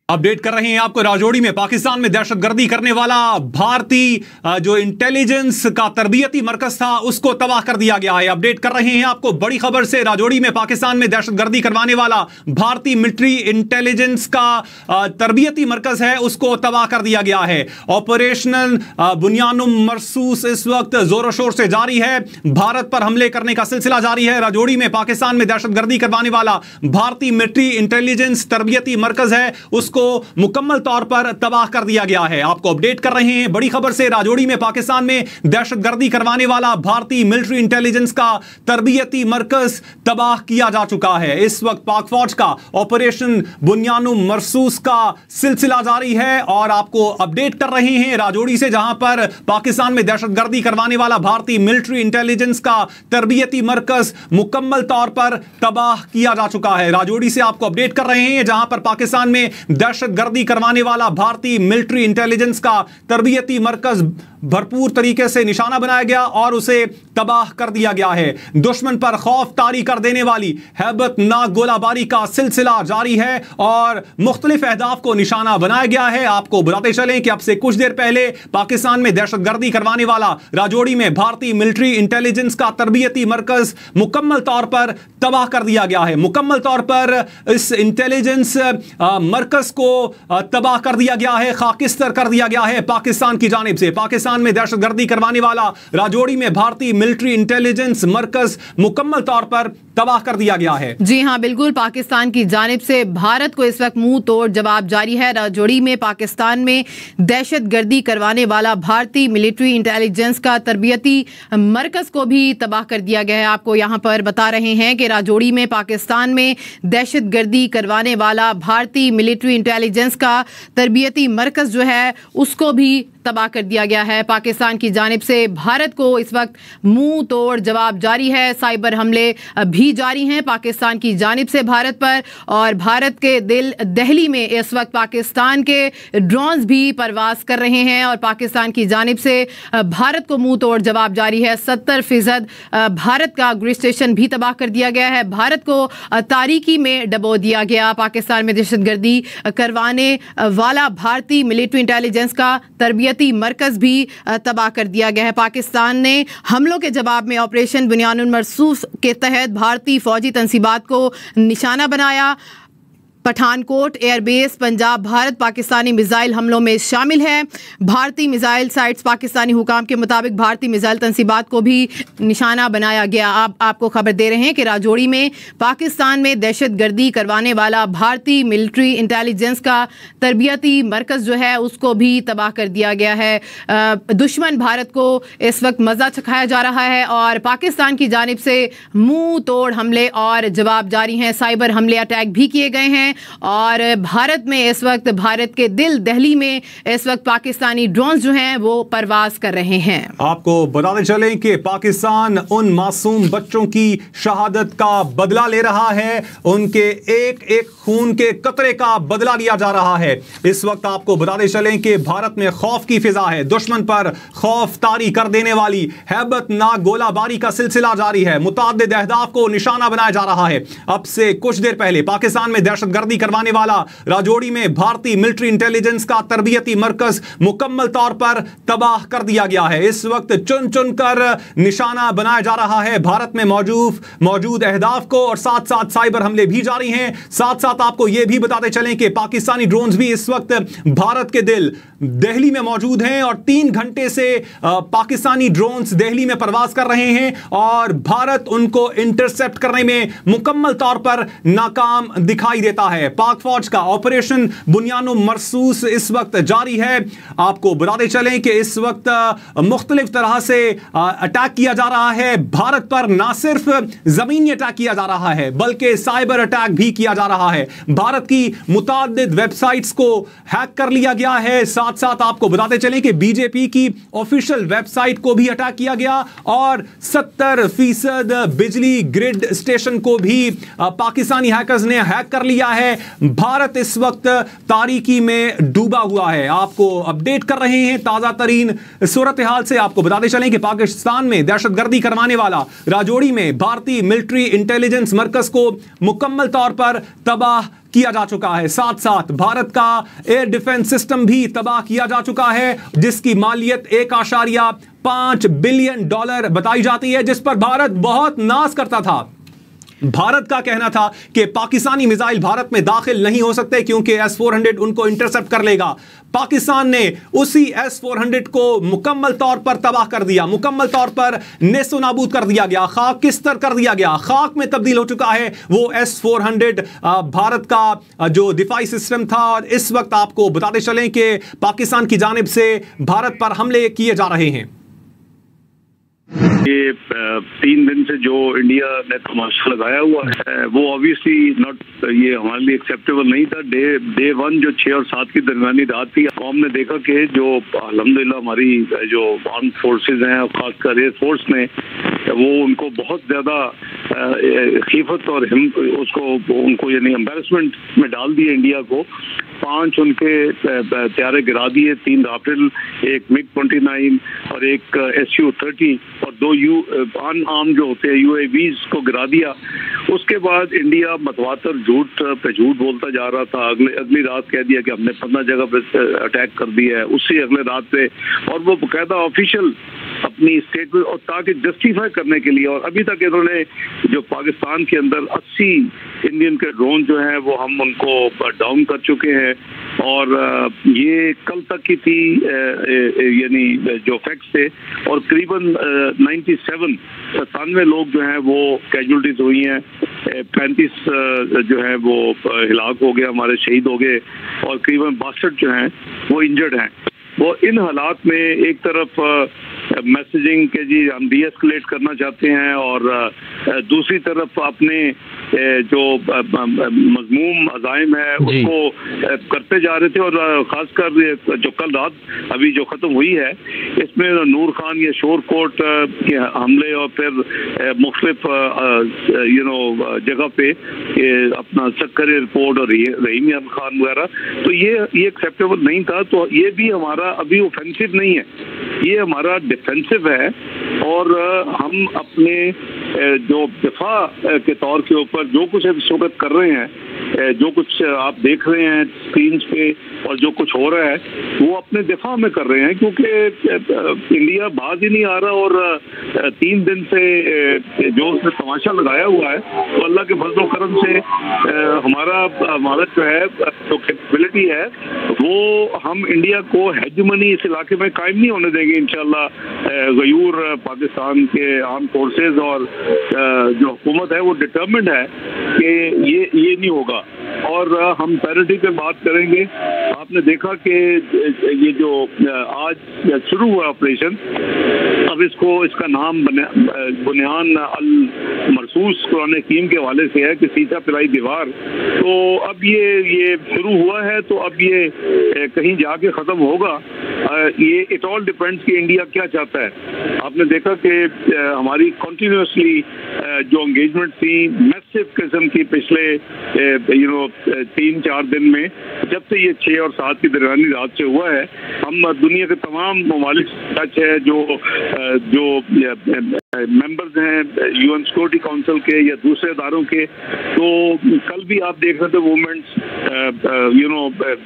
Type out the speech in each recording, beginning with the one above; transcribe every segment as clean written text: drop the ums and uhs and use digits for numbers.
Update कर रहे हैं आपको। राजौरी में पाकिस्तान में दहशतगर्दी करने वाला भारतीय जो इंटेलिजेंस का तरबियती मरकज था उसको तबाह कर दिया गया है। अपडेट कर रहे हैं आपको बड़ी खबर से। राजौरी में पाकिस्तान में दहशतगर्दी करवाने वाला भारतीय मिलिट्री इंटेलिजेंस का तरबियती मरकज है उसको तबाह कर दिया गया है। ऑपरेशनल बुनियानुम मरसूस इस वक्त जोरों शोर से जारी है। भारत पर हमले करने का सिलसिला जारी है। राजौरी में पाकिस्तान में दहशतगर्दी करवाने वाला भारतीय मिलिट्री इंटेलिजेंस तरबियती मरकज है उसको मुकम्मल तौर पर तबाह कर दिया गया है। आपको अपडेट कर रहे हैं बड़ी खबर से। राजौरी में पाकिस्तान में दहशतगर्दी करवाने वाला भारतीय मिलिट्री इंटेलिजेंस का तरबियती मरकज तबाह किया जा चुका है। इस वक्त पाक फौज का ऑपरेशन बुनियानुम मरसूस का सिलसिला जारी है और आपको अपडेट कर रहे हैं राजौरी से, जहां पर पाकिस्तान में दहशतगर्दी करवाने वाला भारतीय मिलिट्री इंटेलिजेंस का तरबियती मरकज मुकम्मल तौर पर तबाह किया जा चुका है। राजौरी से आपको अपडेट कर रहे हैं जहां पर पाकिस्तान में दहशतगर्दी करवाने वाला भारतीय मिलिट्री इंटेलिजेंस का तरबियती मरकज भरपूर तरीके से निशाना बनाया गया और उसे तबाह कर दिया गया है। दुश्मन पर खौफ तारी कर देने वाली हैबतनाक गोलाबारी का सिलसिला जारी है और मुख्तलिफ अहदाफ को निशाना बनाया गया है। आपको बताते चलें कि अब से कुछ देर पहले पाकिस्तान में दहशतगर्दी करवाने वाला राजौरी में भारतीय मिलिट्री इंटेलिजेंस का तरबियती मरकज मुकम्मल तौर पर तबाह कर दिया गया है। मुकम्मल तौर पर इस इंटेलिजेंस मरकज को तबाह कर दिया गया है, खाकिस्तर कर दिया गया है पाकिस्तान की जानिब से। पाकिस्तान में दहशतगर्दी करवाने वाला राजौरी में भारतीय मिलिट्री इंटेलिजेंस मरकज मुकम्मल तौर पर तबाह कर दिया गया है। जी हां, बिल्कुल। पाकिस्तान की जानिब से भारत को इस वक्त मुंह तोड़ जवाब जारी है। राजौरी में पाकिस्तान में दहशतगर्दी करवाने वाला भारतीय मिलिट्री इंटेलिजेंस का तरबियती मरकज को भी तबाह कर दिया गया है। आपको यहां पर बता रहे हैं कि राजौरी में पाकिस्तान में दहशतगर्दी करवाने वाला भारतीय मिलिट्री इंटेलिजेंस का तरबियती मरकज जो है उसको भी तबाह कर दिया गया है। पाकिस्तान की जानिब से भारत को इस वक्त मुंह तोड़ जवाब जारी है। साइबर हमले भी जारी हैं पाकिस्तान की जानिब से भारत पर, और भारत के दिल दिल्ली में इस वक्त पाकिस्तान के ड्रोन्स भी परवाज कर रहे हैं और पाकिस्तान की जानिब से भारत को मुंह तोड़ जवाब जारी है। 70% भारत का ग्रिड स्टेशन भी तबाह कर दिया गया है। भारत को तारीकी में डबो दिया गया। पाकिस्तान में दहशतगर्दी करवाने वाला भारतीय मिलिट्री इंटेलिजेंस का तरबियती मरकज भी तबाह कर दिया गया है। पाकिस्तान ने हमलों के जवाब में ऑपरेशन बुनियानुल मरसूस के तहत भारतीय फौजी तंसीबात को निशाना बनाया। पठानकोट एयरबेस पंजाब भारत पाकिस्तानी मिसाइल हमलों में शामिल है। भारतीय मिसाइल साइट्स पाकिस्तानी हुकाम के मुताबिक भारतीय मिसाइल तंसीबात को भी निशाना बनाया गया। आपको खबर दे रहे हैं कि राजौरी में पाकिस्तान में दहशतगर्दी करवाने वाला भारतीय मिलिट्री इंटेलिजेंस का तरबियती मरकज जो है उसको भी तबाह कर दिया गया है। दुश्मन भारत को इस वक्त मज़ा चखाया जा रहा है और पाकिस्तान की जानिब से मुंह तोड़ हमले और जवाब जारी हैं। साइबर हमले अटैक भी किए गए हैं और भारत में इस वक्त भारत के दिल दिल्ली में इस वक्त पाकिस्तानी ड्रोन जो हैं वो परवाज कर रहे हैं। आपको बताते चलें कि पाकिस्तान उन मासूम बच्चों की शहादत का बदला ले रहा है। उनके एक एक खून के कतरे का बदला लिया जा रहा है। इस वक्त आपको बताते चलें कि भारत में खौफ की फिजा है। दुश्मन पर खौफ तारी कर देने वाली हैबतनाक गोलाबारी का सिलसिला जारी है। मुतअद्दिद अहदाफ को निशाना बनाया जा रहा है। अब से कुछ देर पहले पाकिस्तान में दहशतगर्दी करवाने वाला राजौरी में भारतीय मिलिट्री इंटेलिजेंस का तरबियती मरकज मुकम्मल तौर पर तबाह कर दिया गया है। इस वक्त चुन चुन कर निशाना बनाया जा रहा है भारत में मौजूद अहदाफ को और साथ साथ साइबर हमले भी जारी हैं। साथ साथ आपको यह भी बताते चलें कि पाकिस्तानी ड्रोन्स भी इस वक्त भारत के दिल दिल्ली में मौजूद हैं और 3 घंटे से पाकिस्तानी ड्रोन्स दिल्ली में परवाज कर रहे हैं और भारत उनको इंटरसेप्ट करने में मुकम्मल तौर पर नाकाम दिखाई देता है। पाक फौज का ऑपरेशन बुनियानुम मरसूस इस वक्त जारी है। आपको बताते चलें कि इस वक्त मुख्तलिफ तरह से अटैक किया जा रहा है भारत पर। ना सिर्फ जमीनी अटैक किया जा रहा है बल्कि साइबर अटैक भी किया जा रहा है। भारत की मुतअद्दिद वेबसाइट्स को हैक कर लिया गया है। साथ साथ आपको बताते चलें कि बीजेपी की ऑफिशियल वेबसाइट को भी अटैक किया गया और 70% बिजली ग्रिड स्टेशन को भी पाकिस्तानी हैकर्स ने हैक कर लिया है। भारत इस वक्त तारीकी में डूबा हुआ है। आपको अपडेट कर रहे हैं ताजा तरीन सूरत हाल से। आपको बताते चलें कि पाकिस्तान में दहशतगर्दी करवाने वाला राजौरी में भारतीय मिलिट्री इंटेलिजेंस मरकज को मुकम्मल तौर पर तबाह किया जा चुका है। साथ साथ भारत का एयर डिफेंस सिस्टम भी तबाह किया जा चुका है, जिसकी मालियत 1.5 बिलियन डॉलर बताई जाती है, जिस पर भारत बहुत नाज करता था। भारत का कहना था कि पाकिस्तानी मिसाइल भारत में दाखिल नहीं हो सकते क्योंकि S-400 उनको इंटरसेप्ट कर लेगा। पाकिस्तान ने उसी S-400 को मुकम्मल तौर पर तबाह कर दिया, मुकम्मल तौर पर नेस्तो नाबूद कर दिया गया, खाक किस्तर कर दिया गया, खाक में तब्दील हो चुका है वो S-400 भारत का जो दिफाई सिस्टम था। और इस वक्त आपको बताते चलें कि पाकिस्तान की जानिब से भारत पर हमले किए जा रहे हैं। ये 3 दिन से जो इंडिया ने तमाशा लगाया हुआ है वो ऑब्वियसली नॉट, ये हमारे लिए एक्सेप्टेबल नहीं था। डे 1 जो 6 और 7 की दरमियानी रात थी, कौम ने देखा कि जो अल्हम्दुलिल्लाह हमारी जो आर्म फोर्सेज हैं और खासकर एयर फोर्स ने वो उनको बहुत ज़्यादा खिफत और उनको यानी एम्बेरसमेंट में डाल दिया इंडिया को। 5 उनके त्यारे गिरा दिए, 3 राफेल, एक MiG-29 और एक Su-30 और 2 अनआर्म जो होते हैं UAVs को गिरा दिया। उसके बाद इंडिया मतवातर झूठ पे झूठ बोलता जा रहा था। अगली रात कह दिया कि हमने 15 जगह पे अटैक कर दिया है, उससे अगले रात पे, और वो बाकायदा ऑफिशियल अपनी स्टेटमेंट और ताकि जस्टिफाई करने के लिए। और अभी तक इन्होंने जो पाकिस्तान के अंदर 80 इंडियन के ड्रोन जो हैं वो हम उनको डाउन कर चुके हैं। और ये कल तक की थी यानी जो फैक्ट्स थे, और करीबन 97 लोग जो हैं वो कैजुअलिटीज हुई हैं, 35 जो है वो हिलाक हो गए, हमारे शहीद हो गए, और करीबन 62 जो हैं वो इंजर्ड हैं। वो इन हालात में एक तरफ मैसेजिंग के जी हम डीएस्केलेट करना चाहते हैं और दूसरी तरफ अपने जो मजमूम अज़ाइम है उसको करते जा रहे थे। और ख़ासकर जो कल रात अभी जो ख़त्म हुई है इसमें नूर खान ये शोरकोट के हमले और फिर मुख्तलिफ जगह पे अपना सक्कर एयरपोर्ट और रहीम खान वगैरह, तो ये एक्सेप्टेबल नहीं था। तो ये भी हमारा अभी ऑफेंसिव नहीं है, ये हमारा डिफेंसिव है। और हम अपने जो दिफा के तौर के ऊपर जो कुछ इस वक्त कर रहे हैं, जो कुछ आप देख रहे हैं स्क्रीन पे और जो कुछ हो रहा है वो अपने दिफा में कर रहे हैं, क्योंकि इंडिया बाज ही नहीं आ रहा। और 3 दिन से जो उसने तमाशा लगाया हुआ है तो अल्लाह के फजल करम से हमारा जो है जो कैपेबिलिटी है वो हम इंडिया को हेजमनी इस इलाके में कायम नहीं होने देंगे इंशाल्लाह। गयूर पाकिस्तान के आर्म फोर्सेज और जो हुकूमत है वो डिटर्मिन्ड है कि ये नहीं होगा। और हम पैरिटी पे बात करेंगे। आपने देखा कि ये जो आज शुरू हुआ ऑपरेशन, अब इसका नाम बुनियान अल मरसूस कुरान हकीम के हवाले से है कि सीता पिलाई दीवार। तो अब ये शुरू हुआ है, तो अब ये कहीं जाके ख़त्म होगा। ये इट ऑल डिपेंड्स कि इंडिया क्या चाहता है। आपने देखा कि हमारी कंटिन्यूसली जो एंगेजमेंट थी मैसिव किस्म की पिछले 3-4 दिन में, जब से ये 6 और 7 की दरमियानी रात से हुआ है, हम दुनिया के तमाम ममालिक टच है जो मेंबर्स हैं यूएन सिक्योरिटी काउंसिल के या दूसरे इदारों के। तो कल भी आप देख रहे थे मूवमेंट्स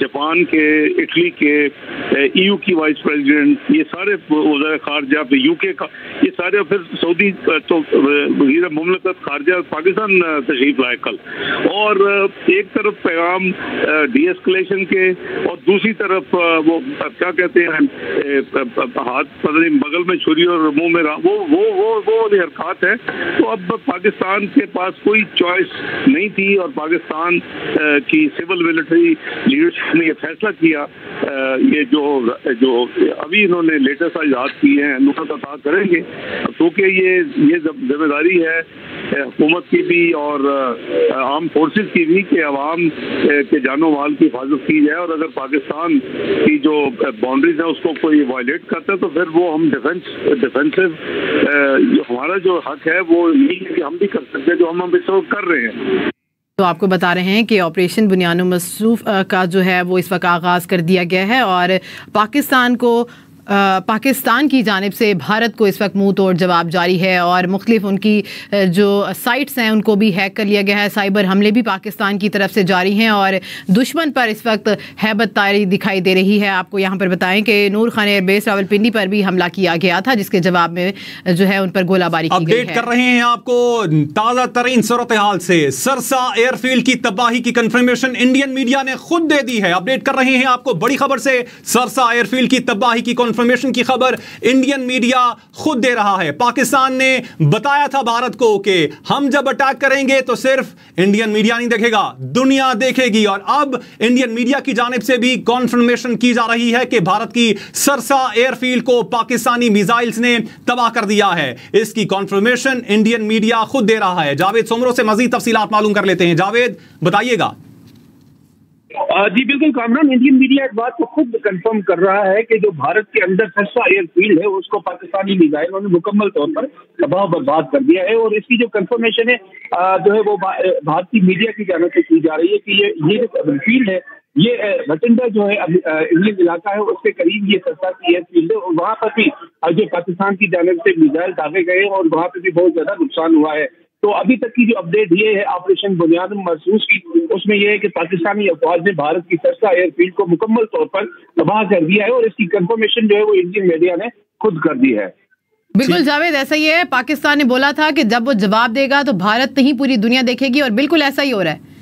जापान के, इटली के, EU की वाइस प्रेसिडेंट, ये सारे वज़ीर ख़ारजा, यूके का, ये सारे, फिर सऊदी तो वज़ीर मुमलकत ख़ारजा पाकिस्तान तशरीफ लाए कल। और एक तरफ पैगाम डीएस्केलेशन के और दूसरी तरफ वो क्या कहते हैं हाथ पता नहीं बगल में छुरी और मुंह में वो वाली हरकत है। तो अब पाकिस्तान के पास कोई चॉइस नहीं थी और पाकिस्तान की सिविल मिलिट्री लीडरशिप ने ये फैसला किया, ये जो अभी इन्होंने लेटेस्ट आजाद किए हैं नुसरत अता करेंगे, क्योंकि ये जिम्मेदारी है हुकूमत की भी और आर्म फोर्सेस की भी कि अवाम के जानो माल की हिफाजत की जाए। और अगर पाकिस्तान की जो बाउंड्रीज है उसको कोई वायलेट करता है तो फिर वो हम डिफेंसिव हमारा जो हक है वो यही है कि हम भी कर सकते हैं, जो हम इस वक्त कर रहे हैं। तो आपको बता रहे हैं कि ऑपरेशन बुनियान मसरूफ का जो है वो इस वक्त आगाज़ कर दिया गया है और पाकिस्तान को पाकिस्तान की जानिब से भारत को इस वक्त मुंह तोड़ जवाब जारी है और मुख्तलिफ उनकी जो साइट्स हैं उनको भी हैक कर लिया गया है। साइबर हमले भी पाकिस्तान की तरफ से जारी हैं और दुश्मन पर इस वक्त हैबत तारी दिखाई दे रही है। आपको यहाँ पर बताएं कि नूर खान एयरबेस रावलपिंडी पर भी हमला किया गया था, जिसके जवाब में जो है उन पर गोलाबारी की गई है। अपडेट कर रहे हैं आपको ताज़ा तरीन सूरत हाल से। सरसा एयरफील्ड की तबाही की कंफर्मेशन इंडियन मीडिया ने खुद दे दी है। अपडेट कर रहे हैं आपको बड़ी खबर से। सरसा एयरफील्ड की तबाही की कंफर्मेशन की खबर इंडियन मीडिया खुद दे रहा है। पाकिस्तान ने बताया था भारत को कि हम जब अटैक करेंगे तो सिर्फ इंडियन मीडिया नहीं देखेगा, दुनिया देखेगी। और अब इंडियन मीडिया की जानिब से भी कंफर्मेशन की जा रही है कि भारत की सरसा एयरफील्ड को पाकिस्तानी मिसाइल्स ने तबाह कर दिया है। इसकी कंफर्मेशन इंडियन मीडिया खुद दे रहा है। जावेद सोमरो से मजीद तफसीलात मालूम कर लेते हैं। जावेद, बताइएगा। जी बिल्कुल कामरान, इंडियन मीडिया इस बात को खुद कंफर्म कर रहा है कि जो भारत के अंदर सरसा एयरफील्ड है उसको पाकिस्तानी मिसाइलों ने मुकम्मल तौर पर तबाह बर्बाद कर दिया है। और इसकी जो कंफर्मेशन है जो है वो भारतीय मीडिया की जानिब से की जा रही है कि ये जो फील्ड है ये भटिंडा जो है इंडियन इलाका है उसके करीब ये सरसा की एयरफील्ड है। और वहाँ पर भी जो पाकिस्तान की जानिब से मिसाइल दागे गए और वहाँ पर भी बहुत ज्यादा नुकसान हुआ है। तो अभी तक की जो अपडेट ये है ऑपरेशन बुनियाद महसूस की, उसमें यह है कि पाकिस्तानी अफवाज ने भारत की सरसा एयरफील्ड को मुकम्मल तौर पर तबाह कर दिया है और इसकी कंफर्मेशन जो है वो इंडियन मीडिया ने खुद कर दी है। बिल्कुल जावेद, ऐसा ही है। पाकिस्तान ने बोला था कि जब वो जवाब देगा तो भारत नहीं पूरी दुनिया देखेगी और बिल्कुल ऐसा ही हो रहा है।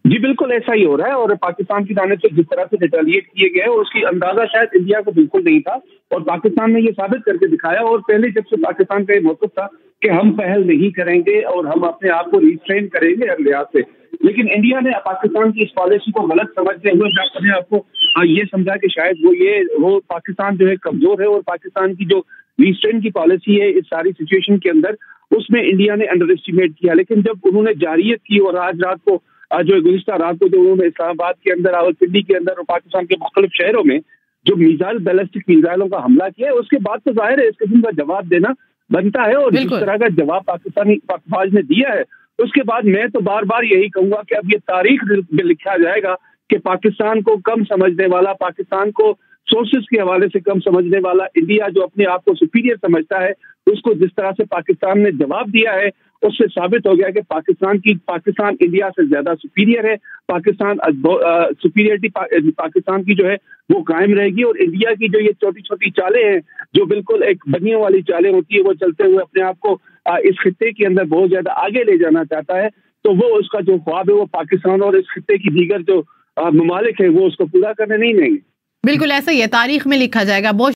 जी बिल्कुल ऐसा ही हो रहा है। और पाकिस्तान की जानिब से जिस तरह से रिटेलिएट किए गए उसकी अंदाजा शायद इंडिया को बिल्कुल नहीं था और पाकिस्तान ने ये साबित करके दिखाया। और पहले जब से पाकिस्तान का ये मौक़िफ़ था कि हम पहल नहीं करेंगे और हम अपने आप को रिस्ट्रेन करेंगे हर लिहाज से, लेकिन इंडिया ने पाकिस्तान की इस पॉलिसी को गलत समझते हुए अपने आप को ये समझा कि शायद वो पाकिस्तान जो है कमजोर है और पाकिस्तान की जो रिस्ट्रेन की पॉलिसी है इस सारी सिचुएशन के अंदर उसमें इंडिया ने अंडर एस्टिमेट किया। लेकिन जब उन्होंने जारियत की और आज रात को जो गुज़िश्ता रात को जो उन्होंने इस्लामाबाद के अंदर, रावलपिंडी के अंदर और पाकिस्तान के मुख्तलिफ शहरों में जो मिसाइल बैलिस्टिक मिसाइलों का हमला किया है उसके बाद तो जाहिर है इस किस्म का जवाब देना बनता है। और जिस तरह का जवाब पाकिस्तानी फौज ने दिया है उसके बाद मैं तो बार बार यही कहूंगा कि अब ये तारीख में लिखा जाएगा कि पाकिस्तान को कम समझने वाला, पाकिस्तान को सोर्सेज के हवाले से कम समझने वाला इंडिया जो अपने आप को सुपीरियर समझता है उसको जिस तरह से पाकिस्तान ने जवाब दिया है उससे साबित हो गया कि पाकिस्तान इंडिया से ज्यादा सुपीरियर है। पाकिस्तान सुपीरियरिटी पाकिस्तान की जो है वो कायम रहेगी और इंडिया की जो ये छोटी छोटी चालें हैं जो बिल्कुल एक बनियों वाली चालें होती है वो चलते हुए अपने आप को इस खित्ते के अंदर बहुत ज्यादा आगे ले जाना चाहता है, तो वो उसका जो ख्वाब है वो पाकिस्तान और इस खित्ते की दीगर जो ममालिक है वो उसको पूरा करने नहीं देंगे। बिल्कुल ऐसा ही है, तारीख में लिखा जाएगा। बहुत